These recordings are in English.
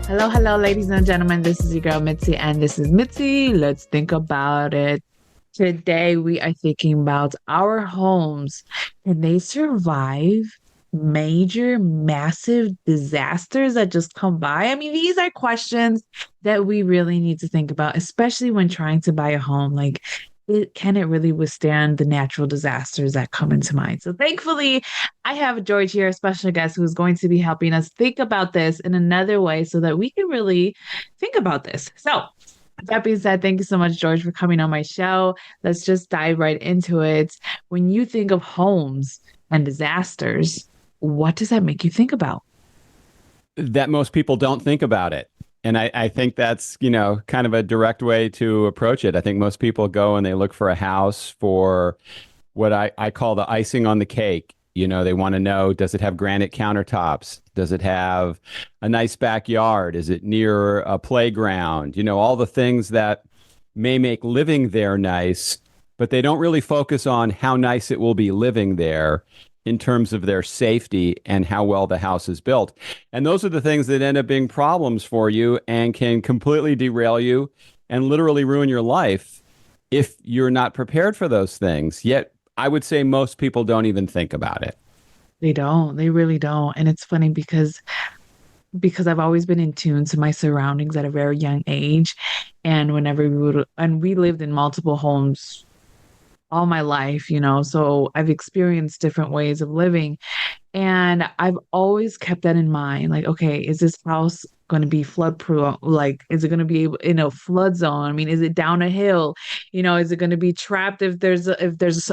Hello, hello, ladies and gentlemen. This is your girl Mitzi, and this is Mitzi. Let's think about it. Today, we are thinking about our homes. Can they survive major, massive disasters that just come by? I mean, these are questions that we really need to think about, especially when trying to buy a home. Like, can it really withstand the natural disasters that come into mind? So, thankfully, I have George here, a special guest who's going to be helping us think about this in another way so that we can really think about this. So, that being said, thank you so much, George, for coming on my show. Let's just dive right into it. When you think of homes and disasters, what does that make you think about? That most people don't think about it. And I think that's, kind of a direct way to approach it. I think most people go and they look for a house for what I call the icing on the cake. They want to know, does it have granite countertops? Does it have a nice backyard? Is it near a playground? All the things that may make living there nice, but they don't really focus on how nice it will be living there in terms of their safety and how well the house is built. And those are the things that end up being problems for you and can completely derail you and literally ruin your life if you're not prepared for those things. Yet, I would say most people don't even think about it. They don't. They really don't. And it's funny because I've always been in tune to my surroundings at a very young age. And we lived in multiple homes all my life, so I've experienced different ways of living. And I've always kept that in mind. Like, okay, is this house going to be flood proof? Like, is it going to be able, flood zone? I mean, is it down a hill? Is it going to be trapped if there's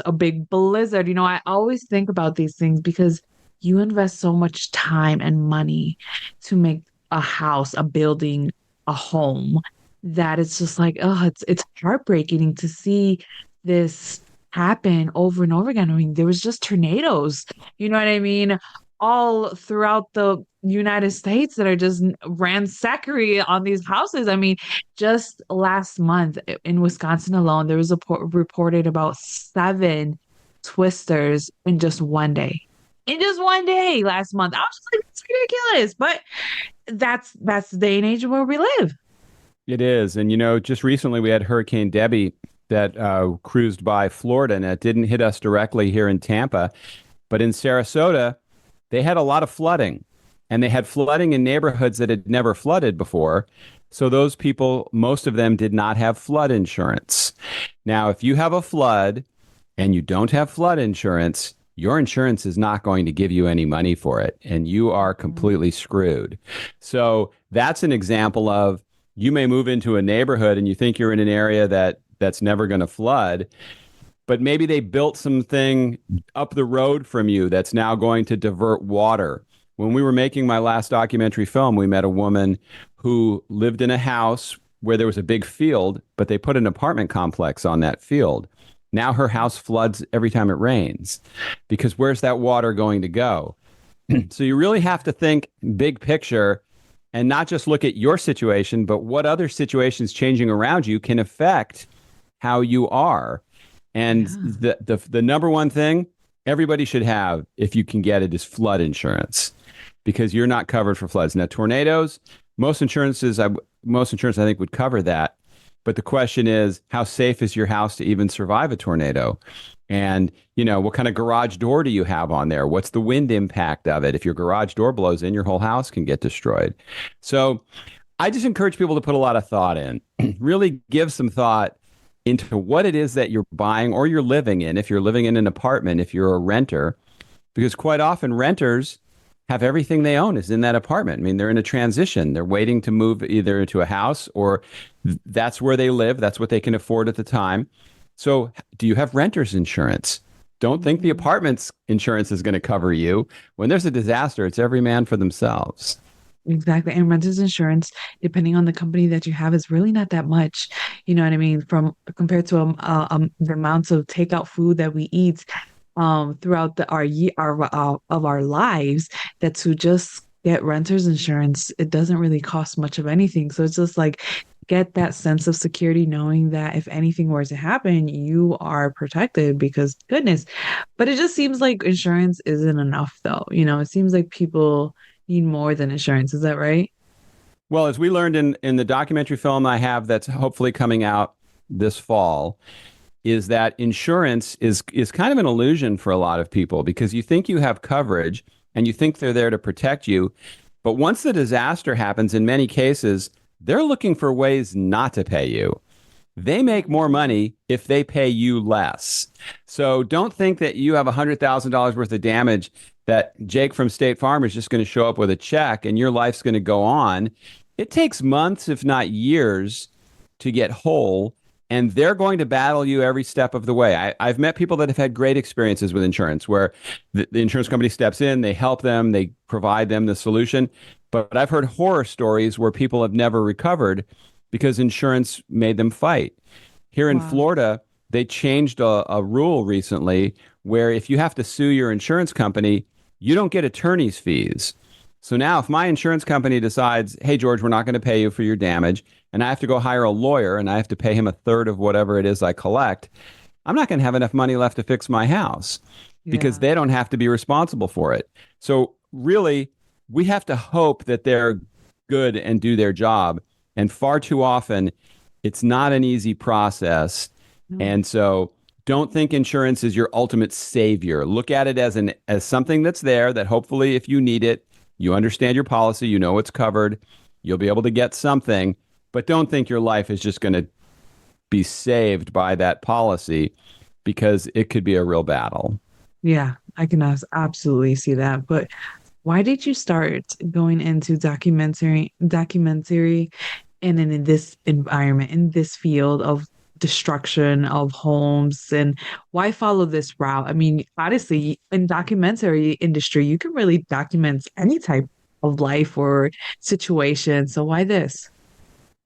a big blizzard? I always think about these things because you invest so much time and money to make a house, a building, a home that it's just like, oh, it's heartbreaking to see this happen over and over again. I mean, there was just tornadoes, you know what I mean? All throughout the United States that are just ransackery on these houses. I mean, just last month in Wisconsin alone, there was reported about seven twisters in just one day. In just one day last month. I was just like, it's ridiculous. But that's the day and age where we live. It is. And, just recently we had Hurricane Debbie that cruised by Florida, and it didn't hit us directly here in Tampa. But in Sarasota, they had a lot of flooding, and they had flooding in neighborhoods that had never flooded before. So those people, most of them did not have flood insurance. Now, if you have a flood and you don't have flood insurance, your insurance is not going to give you any money for it, and you are completely screwed. So that's an example of, you may move into a neighborhood and you think you're in an area that's never going to flood, but maybe they built something up the road from you that's now going to divert water. When we were making my last documentary film, we met a woman who lived in a house where there was a big field, but they put an apartment complex on that field. Now her house floods every time it rains because where's that water going to go? So you really have to think big picture and not just look at your situation, but what other situations changing around you can affect how you are. And Yeah. the number one thing everybody should have, if you can get it, is flood insurance, because you're not covered for floods. Now, tornadoes, most insurance I think would cover that. But the question is, how safe is your house to even survive a tornado? And, what kind of garage door do you have on there? What's the wind impact of it? If your garage door blows in, your whole house can get destroyed. So I just encourage people to put a lot of thought in, really give some thought into what it is that you're buying or you're living in. If you're living in an apartment, if you're a renter, because quite often renters have everything they own is in that apartment. I mean, they're in a transition. They're waiting to move either into a house or that's where they live. That's what they can afford at the time. So do you have renter's insurance? Don't think the Mhm. apartment's insurance is going to cover you. When there's a disaster, it's every man for themselves. Exactly. And renter's insurance, depending on the company that you have, is really not that much. You know what I mean? From compared to the amounts of takeout food that we eat throughout our year of our lives, that to just get renter's insurance, it doesn't really cost much of anything. So it's just like get that sense of security knowing that if anything were to happen, you are protected because goodness. But it just seems like insurance isn't enough though. It seems like people need more than insurance. Is that right? Well, as we learned in the documentary film I have that's hopefully coming out this fall, is that insurance is kind of an illusion for a lot of people because you think you have coverage and you think they're there to protect you. But once the disaster happens, in many cases, they're looking for ways not to pay you. They make more money if they pay you less. So don't think that you have $100,000 worth of damage that Jake from State Farm is just going to show up with a check and your life's going to go on. It takes months, if not years, to get whole. And they're going to battle you every step of the way. I've met people that have had great experiences with insurance where the insurance company steps in, they help them, they provide them the solution. But I've heard horror stories where people have never recovered because insurance made them fight. Here in Wow. Florida, they changed a rule recently where if you have to sue your insurance company, you don't get attorney's fees. So now, if my insurance company decides, hey, George, we're not going to pay you for your damage, and I have to go hire a lawyer and I have to pay him a third of whatever it is I collect, I'm not going to have enough money left to fix my house because Yeah. they don't have to be responsible for it. So, really, we have to hope that they're good and do their job. And far too often, it's not an easy process. No. And so, don't think insurance is your ultimate savior. Look at it as something that's there that hopefully, if you need it, you understand your policy, you know what's covered, you'll be able to get something, but don't think your life is just going to be saved by that policy because it could be a real battle. Yeah, I can absolutely see that. But why did you start going into documentary and in this environment, in this field of destruction of homes, and why follow this route? I mean, honestly, in documentary industry, you can really document any type of life or situation. So why this?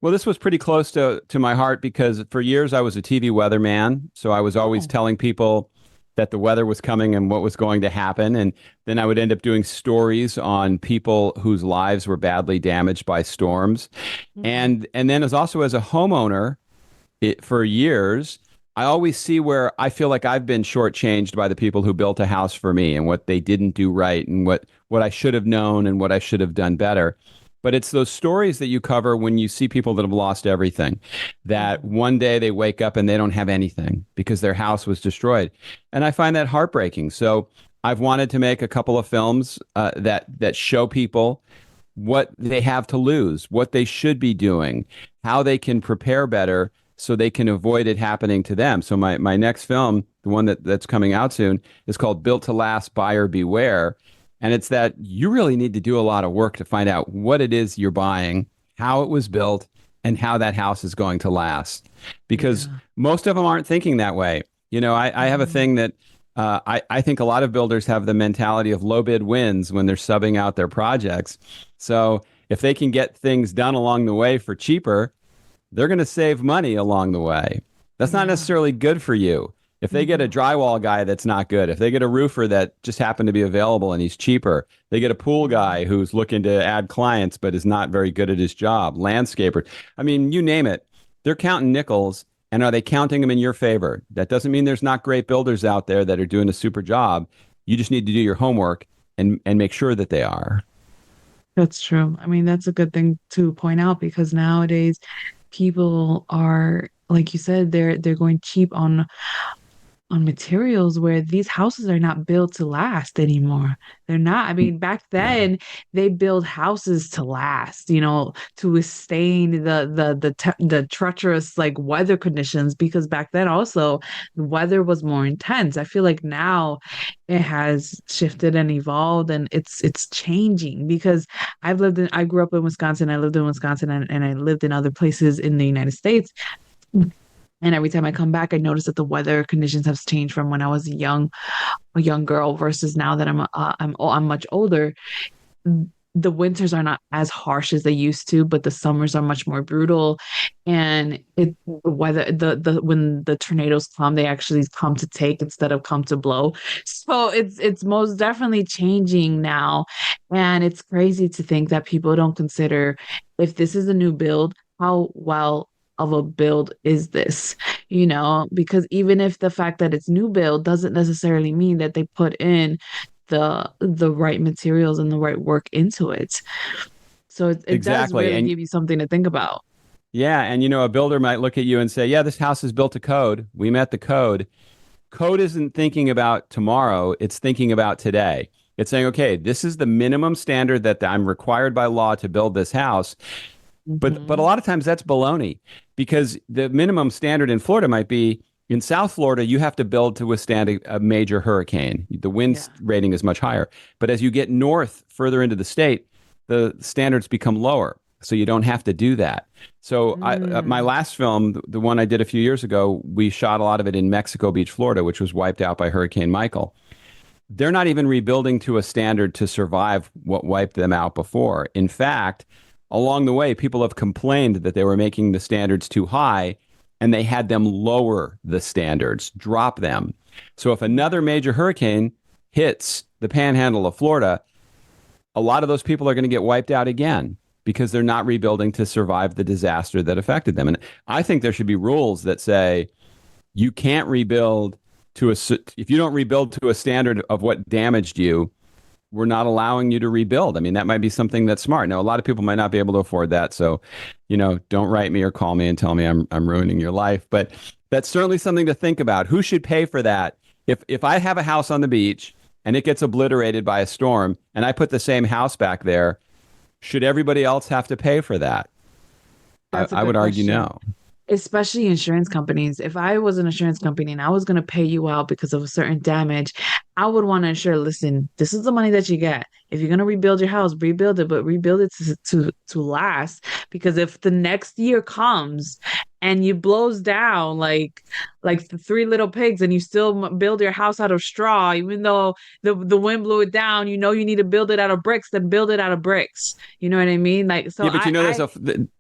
Well, this was pretty close to my heart because for years I was a TV weatherman. So I was always Oh. telling people that the weather was coming and what was going to happen. And then I would end up doing stories on people whose lives were badly damaged by storms. Mhm. And then as also as a homeowner, for years, I always see where I feel like I've been shortchanged by the people who built a house for me and what they didn't do right and what I should have known and what I should have done better. But it's those stories that you cover when you see people that have lost everything, that Mhm. one day they wake up and they don't have anything because their house was destroyed. And I find that heartbreaking. So I've wanted to make a couple of films that show people what they have to lose, what they should be doing, how they can prepare better so they can avoid it happening to them. So my next film, the one that's coming out soon, is called Built to Last, Buyer Beware. And it's that you really need to do a lot of work to find out what it is you're buying, how it was built, and how that house is going to last. Because Yeah. most of them aren't thinking that way. You know, I have a Mhm. thing that I think a lot of builders have the mentality of low bid wins when they're subbing out their projects. So if they can get things done along the way for cheaper, they're going to save money along the way. That's not Yeah. necessarily good for you. If they get a Mhm. drywall guy that's not good, if they get a roofer that just happened to be available and he's cheaper, they get a pool Mhm. guy who's looking to add clients but is not very good at his job, landscaper. I mean, you name it. They're counting nickels, and are they counting them in your favor? That doesn't mean there's not great builders out there that are doing a super job. You just need to do your homework and make sure that they are. That's true. I mean, that's a good thing to point out because nowadays people are, like you said, they're going cheap on materials where these houses are not built to last anymore. They're not. I mean, back Yeah. then they build houses to last, to withstand the treacherous like weather conditions because back then also the weather was more intense. I feel like now it has shifted and evolved and it's changing because I grew up in Wisconsin, I lived in Wisconsin and I lived in other places in the United States. And every time I come back, I notice that the weather conditions have changed from when I was a young girl versus now that I'm much older. The winters are not as harsh as they used to, but the summers are much more brutal. And the weather, the when the tornadoes come, they actually come to take instead of come to blow. So it's most definitely changing now. And it's crazy to think that people don't consider if this is a new build, how well of a build is this? Because even if the fact that it's new build doesn't necessarily mean that they put in the right materials and the right work into it. So it does Exactly. really And give you something to think about. yeah, and a builder might look at you and say, "Yeah, this house is built to code. We met the code." Code isn't thinking about tomorrow, it's thinking about today. It's saying, "Okay, this is the minimum standard that I'm required by law to build this house." But a Hmm. lot of times that's baloney because the minimum standard in Florida might be in South Florida, you have to build to withstand a major hurricane. The wind Yeah. rating is much higher. But as you get north, further into the state, the standards become lower. So you don't have to do that. So my Mm. last film, the one I did a few years ago, we shot a lot of it in Mexico Beach, Florida, which was wiped out by Hurricane Michael. They're not even rebuilding to a standard to survive what wiped them out before. In fact, along the way, people have complained that they were making the standards too high and they had them lower the standards, drop them. So if another Wow. major hurricane hits the panhandle of Florida, a lot of those people are going to get wiped out again because they're not rebuilding to survive the disaster that affected them. And I think there should be rules that say you can't rebuild to a if you don't rebuild to a standard of what damaged you, we're not allowing you to rebuild. I mean, that might be something that's smart. Now, a lot of people might not be able to afford that, so don't write me or call me and tell me I'm ruining your life. But that's certainly something to think about. Who should pay for that? If I have a house on the beach and it gets obliterated by a storm, and I put the same house back there, should everybody else have to pay for that? That's a I would good argue question. no. Especially insurance companies. If I was an insurance company and I was going to pay you out because of a certain damage, I would want to ensure, listen, this is the money that you get. If you're going to rebuild your house, rebuild it, but rebuild it to last. Because if the next year comes and you blows down like the three little pigs and you still build your house out of straw, even though the wind blew it down, you need to build it out of bricks, then build it out of bricks. You know what I mean? Like so Yeah, but I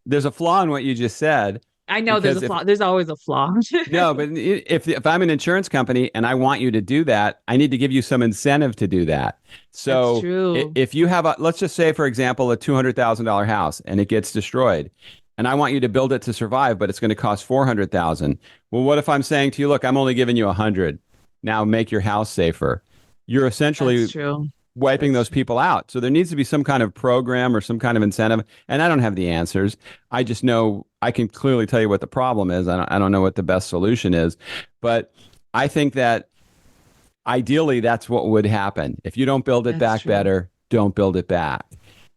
there's a flaw in what you just said I know there's a because if flaw. There's always a flaw. no, but if I'm an insurance company and I want you to do that, I need to give you some incentive to do that. That's So true. if you have let's just say, for example, a $200,000 house and it gets destroyed, and I want you to build it to survive, but it's going to cost 400,000. Well, what if I'm saying to you, look, I'm only giving you 100. Now make your house safer. You're That's essentially true. wiping That's those true. people out. So there needs to be some kind of program or some kind of incentive. And I don't have the answers. I just know I can clearly tell you what the problem is. I don't know what the best solution is. But I think that ideally that's what would happen. If you don't build it That's back true. better, don't build it back.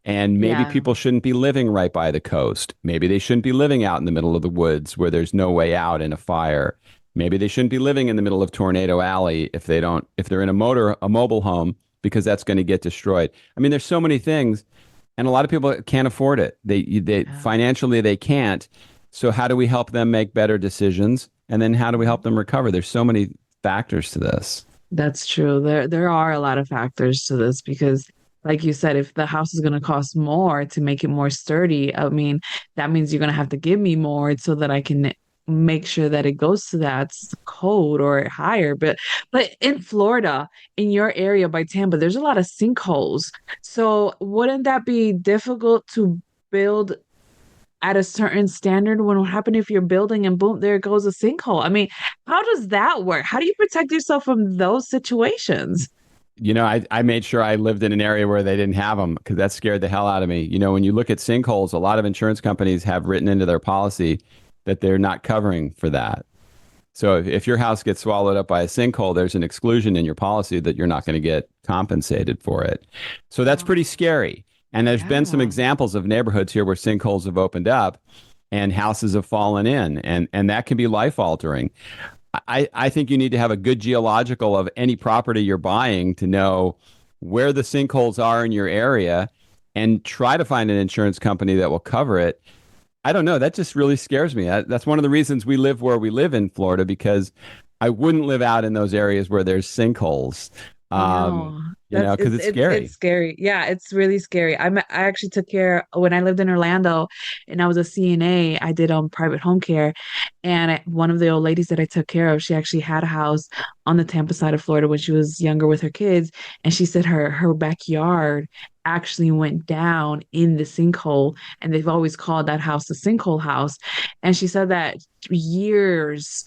And maybe Yeah. people shouldn't be living right by the coast. Maybe they shouldn't be living out in the middle of the woods where there's no way out in a fire. Maybe they shouldn't be living in the middle of Tornado Alley if they're in a mobile home because that's going to get destroyed. I mean, there's so many things, and a lot of people can't afford it. They Yeah. financially they can't. So how do we help them make better decisions? And then how do we help them recover? There's so many factors to this. That's true. There are a lot of factors to this because like you said, if the house is going to cost more to make it more sturdy, I mean, that means you're going to have to give me more so that I can make sure that it goes to that code or higher. But in Florida, in your area by Tampa, there's a lot of sinkholes. So wouldn't that be difficult to build at a certain standard? What happen if you're building and boom, there goes a sinkhole? I mean, how does that work? How do you protect yourself from those situations? I made sure I lived in an area where they didn't have them because that scared the hell out of me. When you look at sinkholes, a lot of insurance companies have written into their policy that they're not covering for that. So if your house gets swallowed up by a sinkhole, there's an exclusion in your policy that you're not going to get compensated for it. So that's pretty Oh, scary. And there's been some yeah. examples of neighborhoods here where sinkholes have opened up and houses have fallen in, and that can be life altering. I think you need to have a good geological of any property you're buying to know where the sinkholes are in your area and try to find an insurance company that will cover it. I don't know. That just really scares me. That's one of the reasons we live where we live in Florida because I wouldn't live out in those areas where there's sinkholes, I know. because it's It's scary. scary. Yeah, it's really scary. I actually took care when I lived in Orlando and I was a CNA. I did private home care, and one of the old ladies that I took care of, she actually had a house on the Tampa side of Florida when she was younger with her kids, and she said her backyard actually went down in the sinkhole, and they've always called that house the sinkhole house. And she said that years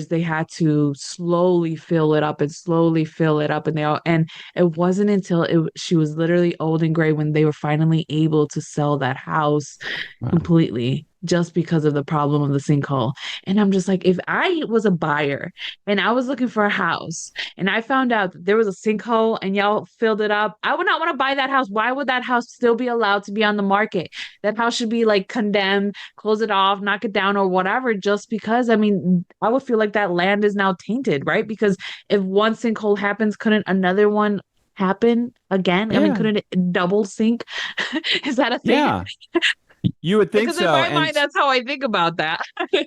they had to slowly fill it up and slowly fill it up, and it wasn't until she was literally old and gray when they were finally able to sell that house Wow. completely, just because of the problem of the sinkhole. And I'm just like, if I was a buyer and I was looking for a house and I found out that there was a sinkhole and y'all filled it up, I would not want to buy that house. Why would that house still be allowed to be on the market? That house should be like condemned, close it off, knock it down, or whatever, just because, I mean, I would feel like that land is now tainted, right? Because if one sinkhole happens, couldn't another one happen again? I mean, Yeah. couldn't it double sink? Is that a thing? Yeah. You would think Because in so. my mind, that's how I think about that.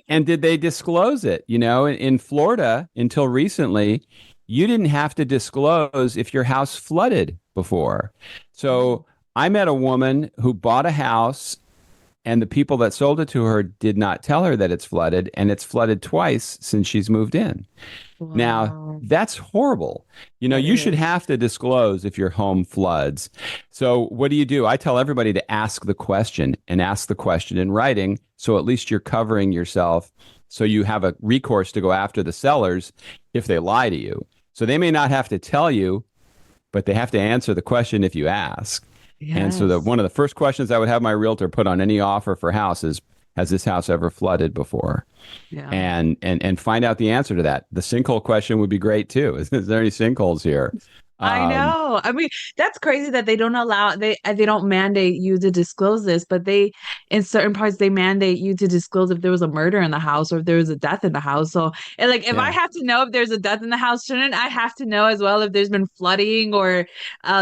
And did they disclose it? You know, in Florida, until recently, you didn't have to disclose if your house flooded before. Mm. So I met a woman who bought a house, and the people that sold it to her did not tell her that it's flooded, and it's flooded twice since she's moved in. Now, Wow, that's horrible. You know, that you should is. have to disclose if your home floods. So, what do? I tell everybody to ask the question and ask the question in writing. So, at least you're covering yourself. So, you have a recourse to go after the sellers if they lie to you. So, they may not have to tell you, but they have to answer the question if you ask. And so, Yes. one of the first questions I would have my realtor put on any offer for house is, has this house ever flooded before? Yeah. And find out the answer to that. The sinkhole question would be great too. Is there any sinkholes here? I Um, know. I mean, that's crazy that they don't mandate you to disclose this, but they in certain parts they mandate you to disclose if there was a murder in the house or if there was a death in the house. So, and like if I yeah, have to know if there's a death in the house, shouldn't I have to know as well if there's been flooding or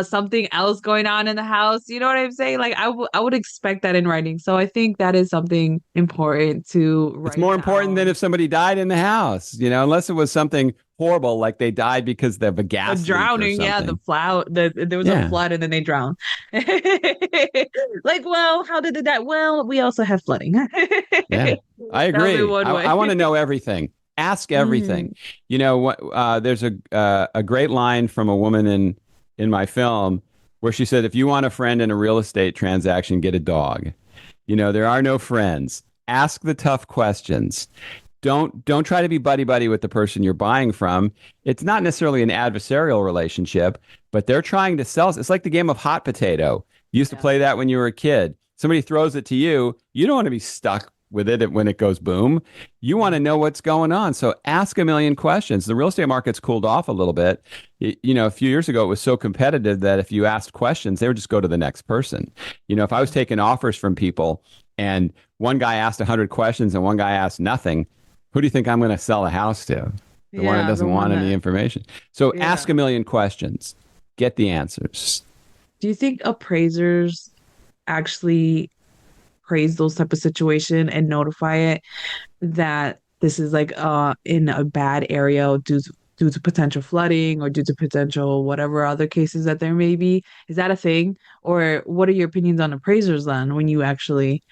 something else going on in the house? You know what I'm saying? Like I would expect that in writing. So I think that is something important to it's write more important than down. if somebody died in the house. You know, unless it was something horrible like they died because of a A gas leak or drowning, yeah, something. there was a Yeah, flood and then they drowned. Like, well, how did that? Well, we also have flooding. yeah, I That would be agree. one way. I want to know everything. Ask everything. Mm, You know what? There's a great line from a woman in my film where she said, "If you want a friend in a real estate transaction, get a dog." You know, there are no friends. Ask the tough questions. Don't try to be buddy buddy with the person you're buying from. It's not necessarily an adversarial relationship, but they're trying to sell. It's like the game of hot potato. You used to yeah, play that when you were a kid. Somebody throws it to you. You don't want to be stuck with it when it goes boom. You want to yeah, know what's going on. So ask a million questions. The real estate market's cooled off a little bit. You know, a few years ago, it was so competitive that if you asked questions, they would just go to the next person. You know, if I was yeah, taking offers from people and one guy asked 100 questions and one guy asked nothing, who do you think I'm going to sell a house to? The one that yeah. The doesn't one want any that, information. So ask yeah. a million questions, get the answers. Do you think appraisers actually praise those type of situation and notify it that this is like in a bad area due to potential flooding or due to potential whatever other cases that there may be? Is that a thing? Or what are your opinions on appraisers then when you actually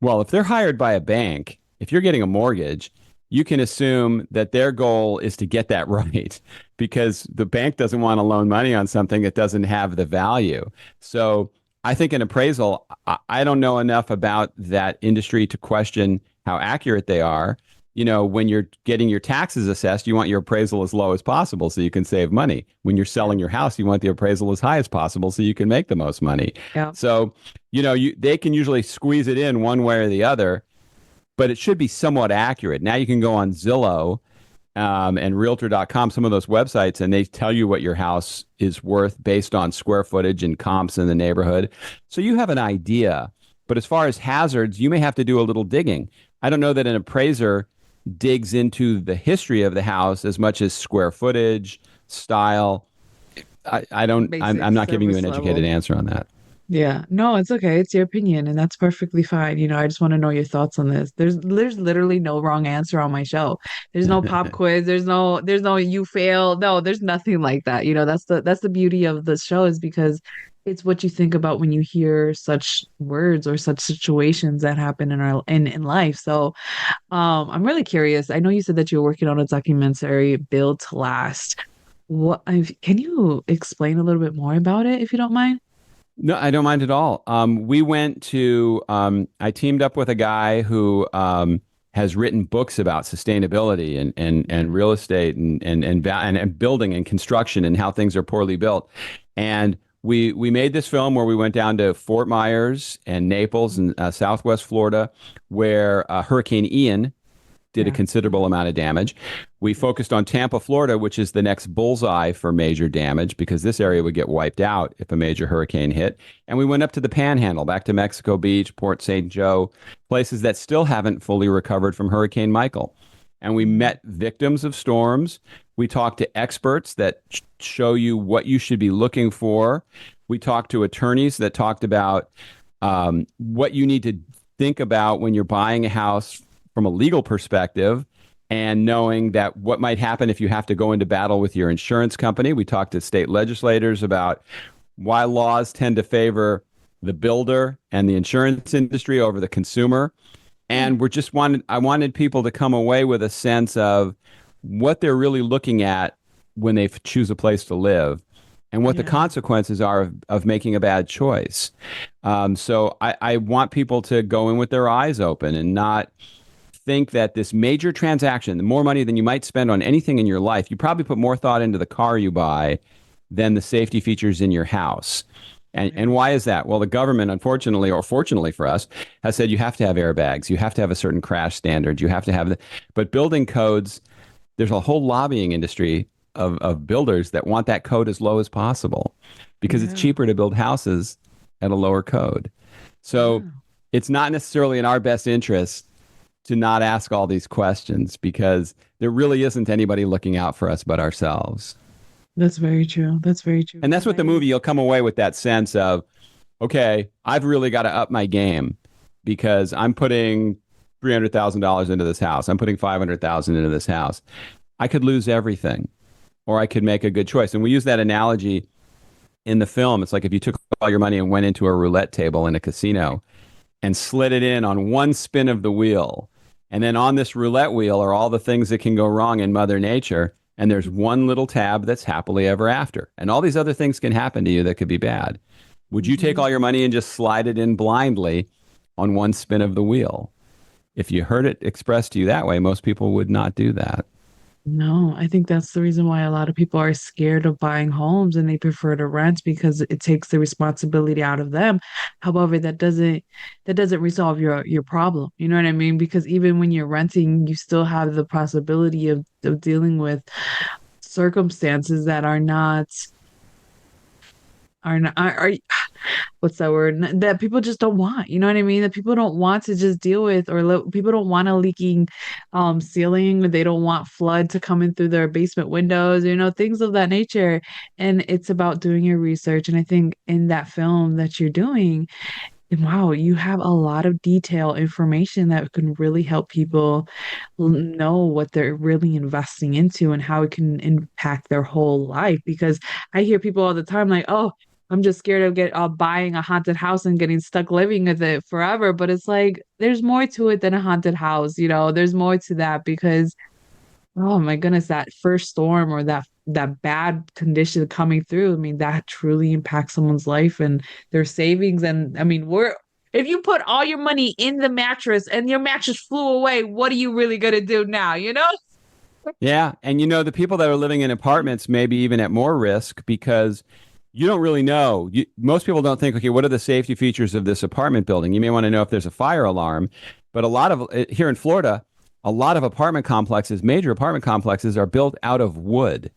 Well, if they're hired by a bank, if you're getting a mortgage, you can assume that their goal is to get that right because the bank doesn't want to loan money on something that doesn't have the value. So I think an appraisal, I don't know enough about that industry to question how accurate they are. You know, when you're getting your taxes assessed, you want your appraisal as low as possible so you can save money. When you're yeah, selling your house, you want the appraisal as high as possible so you can make the most money. yeah, So, you know, they can usually squeeze it in one way or the other, but it should be somewhat accurate. Now you can go on Zillow and Realtor.com, some of those websites, and they tell you what your house is worth based on square footage and comps in the neighborhood. So you have an idea. But as far as hazards, you may have to do a little digging. I don't know that an appraiser digs into the history of the house as much as square footage, style. I don't, basic I'm not giving you service an educated level. answer on that. Yeah, no, it's okay. It's your opinion, and that's perfectly fine. You know, I just want to know your thoughts on this. There's literally no wrong answer on my show. There's no pop quiz. There's no you fail. No, there's nothing like that. You know, that's the beauty of the show is because it's what you think about when you hear such words or such situations that happen in our in life. So, I'm really curious. I know you said that you're working on a documentary, Build to Last. can you explain a little bit more about it if you don't mind? No, I don't mind at all. We went to, I teamed up with a guy who has written books about sustainability and real estate and building and construction and how things are poorly built. And we made this film where we went down to Fort Myers and Naples and Southwest Florida, where Hurricane Ian did a Yeah. considerable amount of damage. We focused on Tampa, Florida, which is the next bullseye for major damage because this area would get wiped out if a major hurricane hit. And we went up to the Panhandle, back to Mexico Beach, Port St. Joe, places that still haven't fully recovered from Hurricane Michael. And we Mhm. met victims of storms. We talked to experts that show you what you should be looking for. We talked to attorneys that talked about what you need to think about when you're buying a house from a legal perspective and knowing that what might happen if you have to go into battle with your insurance company. We talked to state legislators about why laws tend to favor the builder and the insurance industry over the consumer. And I wanted people to come away with a sense of what they're really looking at when they choose a place to live and what the Yeah. consequences are of making a bad choice. So I want people to go in with their eyes open and not think that this major transaction, the more money than you might spend on anything in your life, you probably put more thought into the car you buy than the safety features in your house. And Right. why is that? Well, the government, unfortunately, or fortunately for us, has said you have to have airbags, you have to have a certain crash standard, you have to have the, but building codes, there's a whole lobbying industry of builders that want that code as low as possible because it's Yeah. cheaper to build houses at a lower code. So Yeah. it's not necessarily in our best interest to not ask all these questions because there really isn't anybody looking out for us but ourselves. That's very true. That's very true And that's because what the movie, you'll come away with that sense of, okay, I've really got to up my game because I'm putting $300,000 into this house. I'm putting 500,000 into this house. I could lose everything or I could make a good choice. And we use that analogy in the film. It's like if you took all your money and went into a roulette table in a casino and slid it in on one spin of the wheel. And then on this roulette wheel are all the things that can go wrong in Mother Nature. And there's one little tab that's happily ever after. And all these other things can happen to you that could be bad. Would you take Mhm. all your money and just slide it in blindly on one spin of the wheel? If you heard it expressed to you that way, most people would not do that. No, I think that's the reason why a lot of people are scared of buying homes and they prefer to rent because it takes the responsibility out of them. However, that doesn't resolve your problem. You know what I mean? Because even when you're renting, you still have the possibility of dealing with circumstances that are what's that word that people just don't want, you know what I mean, that people don't want to just deal with, or people don't want a leaking ceiling, they don't want flood to come in through their basement windows, things of that nature. And it's about doing your research, and I think in that film that you're doing, and wow, you have a lot of detailed information that can really help people know what they're really investing into and how it can impact their whole life. Because I hear people all the time like, "Oh, I'm just scared of buying a haunted house and getting stuck living with it forever." But it's like there's more to it than a haunted house, There's more to that because oh my goodness, that first storm or that bad condition coming through, I mean, that truly impacts someone's life and their savings. And I mean, if you put all your money in the mattress and your mattress flew away, what are you really gonna do now, Yeah. And the people that are living in apartments may be even at more risk because you don't really know. Most people don't think, okay, what are the safety features of this apartment building? You may want to know if there's a fire alarm, but a lot of here in Florida, a lot of apartment complexes, major apartment complexes are built out of wood.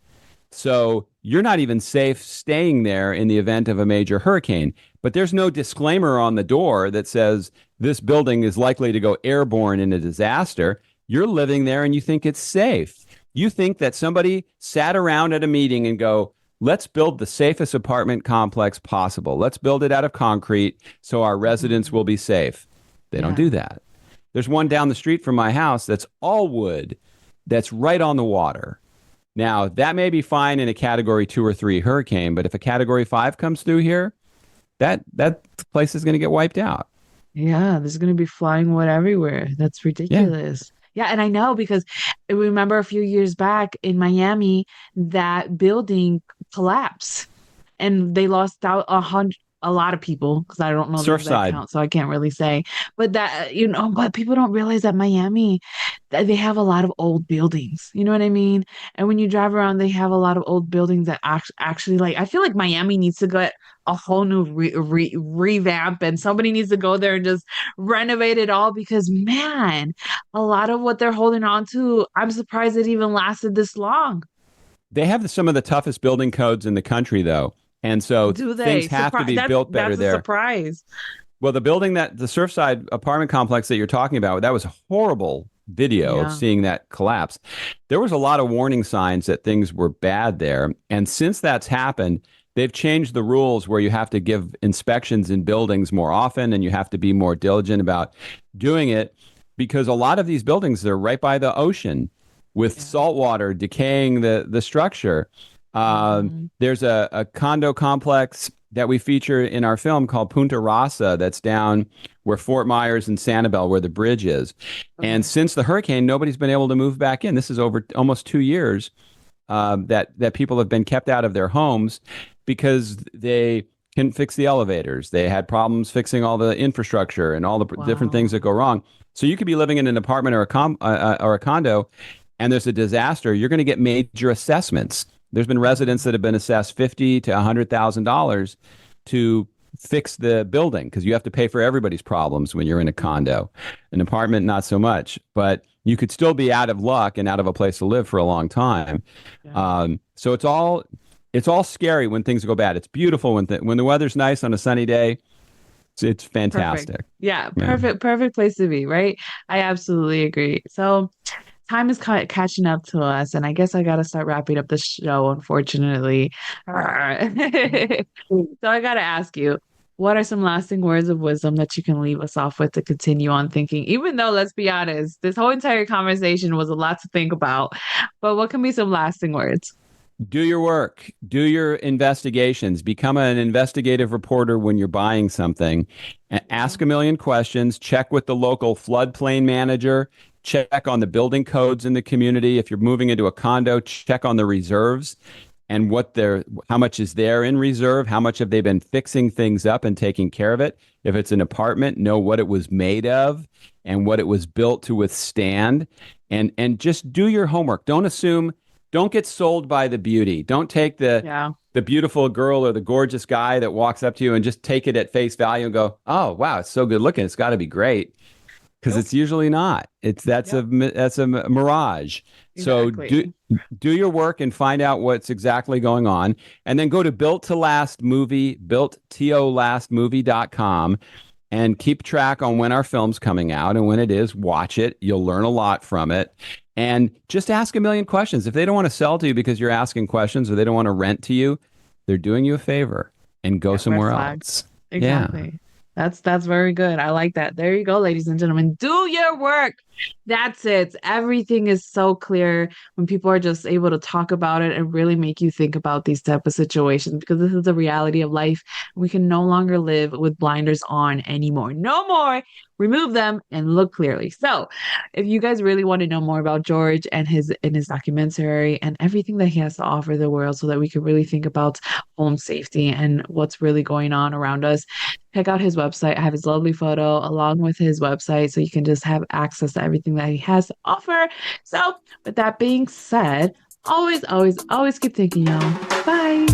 So you're not even safe staying there in the event of a major hurricane. But there's no disclaimer on the door that says this building is likely to go airborne in a disaster. You're living there and you think it's safe. You think that somebody sat around at a meeting and go, let's build the safest apartment complex possible. Let's build it out of concrete so our residents Mhm. will be safe. They don't Yeah. do that. There's one down the street from my house that's all wood, that's right on the water. Now, that may be fine in a category 2 or 3 hurricane, but if a category 5 comes through here, that place is going to get wiped out. Yeah, there's gonna be flying wood everywhere. That's Yeah. ridiculous. Yeah, and I know because I remember a few years back in Miami, that building collapsed and they lost out a lot of people because I don't know the exact Surfside. count, so I can't really say. But that, but people don't realize that Miami, that they have a lot of old buildings. You know what I mean? And when you drive around, they have a lot of old buildings that actually, like, I feel like Miami needs to get a whole new revamp, and somebody needs to go there and just renovate it all because, man, a lot of what they're holding on to, I'm surprised it even lasted this long. They have some of the toughest building codes in the country, though. And so Do things they? have to Surprise! be built better That's a there. surprise. Well, the Surfside apartment complex that you're talking about, that was a horrible video of Yeah. seeing that collapse. There was a lot of warning signs that things were bad there. And since that's happened, they've changed the rules where you have to give inspections in buildings more often and you have to be more diligent about doing it because a lot of these buildings are right by the ocean with Yeah. salt water decaying the structure. Hmm. There's a condo complex that we feature in our film called Punta Rasa that's down where Fort Myers and Sanibel, where the bridge is. And Okay. since the hurricane, nobody's been able to move back in. This is over almost 2 years that people have been kept out of their homes because they couldn't fix the elevators. They had problems fixing all the infrastructure and all the different things Wow. that go wrong. So you could be living in an apartment or a condo, and there's a disaster. You're going to get major assessments. There's been residents Mhm. that have been assessed $50 to $100,000 to fix the building because you have to pay for everybody's problems when you're in a condo. An apartment, not so much, but you could still be out of luck and out of a place to live for a long time. Yeah. So it's all scary when things go bad. It's beautiful when the weather's nice on a sunny day. It's Perfect. fantastic. Yeah, Yeah. perfect place to be, right? I absolutely agree. So time is catching up to us, and I guess I gotta start wrapping up the show, unfortunately. So I gotta ask you, what are some lasting words of wisdom that you can leave us off with to continue on thinking? Even though, let's be honest, this whole entire conversation was a lot to think about, but what can be some lasting words? Do your work, do your investigations, become an investigative reporter when you're buying something. Yeah. Ask a million questions, check with the local floodplain manager, check on the building codes in the community. If you're moving into a condo, check on the reserves and how much is there in reserve, how much have they been fixing things up and taking care of it. If it's an apartment, know what it was made of and what it was built to withstand. And just do your homework. Don't get sold by the beauty. Don't take Yeah. the beautiful girl or the gorgeous guy that walks up to you and just take it at face value and go, "Oh, wow, it's so good looking. It's got to be great." Because Nope. it's usually not. It's Yep. that's a mirage. So Exactly. do your work and find out what's exactly going on, and then go to built to last movie built to last movie.com and keep track on when our film's coming out and when it is. Watch it. You'll learn a lot from it. And just ask a million questions. If they don't want to sell to you because you're asking questions or they don't want to rent to you, they're doing you a favor and go Yeah, red somewhere flag. else. Yeah. Exactly. That's very good. I like that. There you go, ladies and gentlemen. Do your work. That's it. Everything is so clear when people are just able to talk about it and really make you think about these type of situations because this is the reality of life. We can no longer live with blinders on anymore. No more. Remove them and look clearly. So, if you guys really want to know more about George and his documentary and everything that he has to offer the world so that we can really think about home safety and what's really going on around us, check out his website. I have his lovely photo along with his website so you can just have access to everything that he has to offer. So, with that being said, always, always, always keep thinking, y'all. Bye.